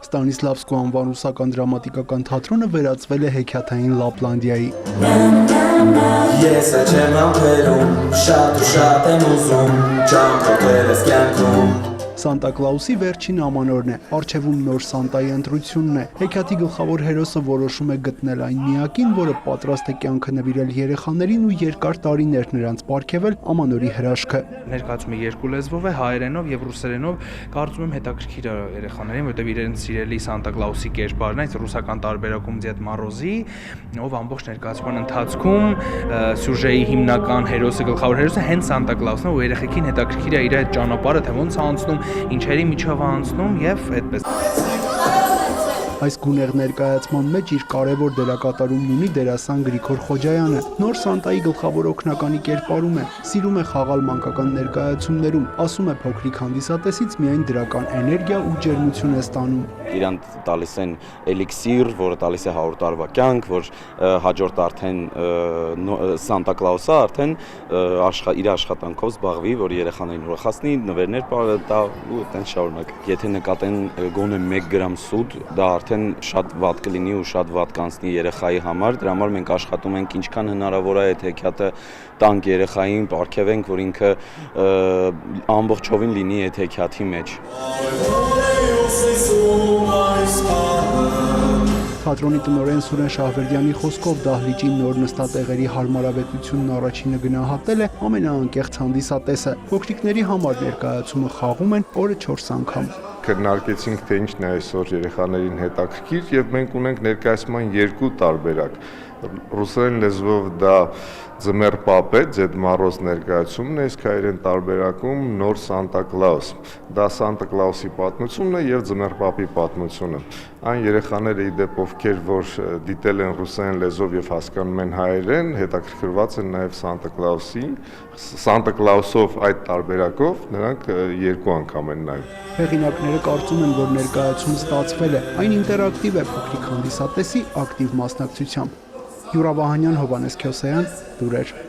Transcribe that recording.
Ստանիսլավսկու անվան ռուսական դրամատիկական թատրոնը վերածվել է հեքիաթային Լապլանդիայի։ Ես չեմ ամփերում, շատ ու շատ եմ ուզում, ճամփորդել ես կյանքում։ Սանտա Կլաուսի վերջին ամանորն է, առջևում նոր Սանտայի ընտրությունն է։ Հեքիաթի գլխավոր հերոսը որոշում է գտնել այն միակին, որը պատրաստ է կյանքը նվիրել երեխաներին ու երկար տարիներ նրանց պարգևել ամանորի հրաշքը։ Ներկայացումը երկու լեզվով է, հայերենով եւ ռուսերենով, կարծում եմ հետաքրքիր է երեխաներին, որտեղ իրենց սիրելի Սանտա Կլաուսի կերպարն է, այս ռուսական տարբերակում Դեդ Մորոզի, ով ամբողջ ներկայացման ընթացքում սյուժեի հիմնական հերոսը, գլխավոր հերոսը հենց Սանտա Կլաուսն է, ու երեխեքին հետաքրքիր է իր այդ ճանապարհը, թե ոնց է անցնում, ինչերի միջով անցնում եւ այդպես։ Այս գունեղ ներկայացման մեջ իր կարևոր դերակատարումն ունի դերասան Գրիգոր Խոջայանը։ Նոր Սանտայի գլխավոր օգնականի կերպարում է, սիրում է խաղալ մանկական ներկայացումներում, ասում է փոքրիկ հանդիսատեսից միայն դրական էներգիա ու ջերմություն է ստանում։ Իրան տալիս են էլիքսիր, որը տալիս է 100 տարվա կյանք, որ հաջորդ արդեն Սանտա Կլաուսը արդեն իր աշխատանքով զբաղվի, որ երեխաներին ուրախացնի, նվերներ տա ու այդտեղ շարունակ։ Եթե նկատեն գոնե 1 գրամ սուտ, դա արդեն շատ վատ կլինի ու շատ վատ կանցնի երեխայի համար, դրա համար մենք աշխատում ենք ինչքան հնարավոր է այդ հեքիաթը տանք երեխային, պարգևենք, որ ինքը ամբողջովին լինի այդ հեքիաթի մեջ։ Թատրոնի տնօրեն Սուրեն Շահվերդյանի խոսքով դահլիճի նոր նստատեղերի հարմարավետությունն առաջինը գնահատել է ամենաանկեղծ հանդիսատեսը։ Փոքրիկների համար ներկայացումը խաղում են օրը 4 անգամ։ Քննարկեցինք, թե ինչն է այսօր երեխաներին հետաքրքիր, եւ մենք ունենք ներկայացման երկու տարբերակ։ Ռուսերեն լեզվով դա Ձմեռ պապ է, Դեդ Մորոզ ներկայացումն է, իսկ հայերեն տարբերակում նոր Սանտա Կլաուս։ Դա Սանտա Կլաուսի պատմությունն է եւ Ձմեռ պապի պատմությունը։ Այն երեխաները իդեպ ովքեր որ դիտել են ռուսերեն լեզվով եւ հասկանում են հայերեն, հետաքրքրված են նաեւ Սանտա Կլաուսով այդ տարբերակով նրանք երկու անգամ են նայում։ Հեղինակները կարծում են, որ ներկայացում ստացվել է, այն ինտերակտիվ է փոքրիկ հանդիսատեսի ակտիվ մասնակցությամբ։ Յուրա Վահանյան, Հովհաննես Քյոսեյան, լուրեր։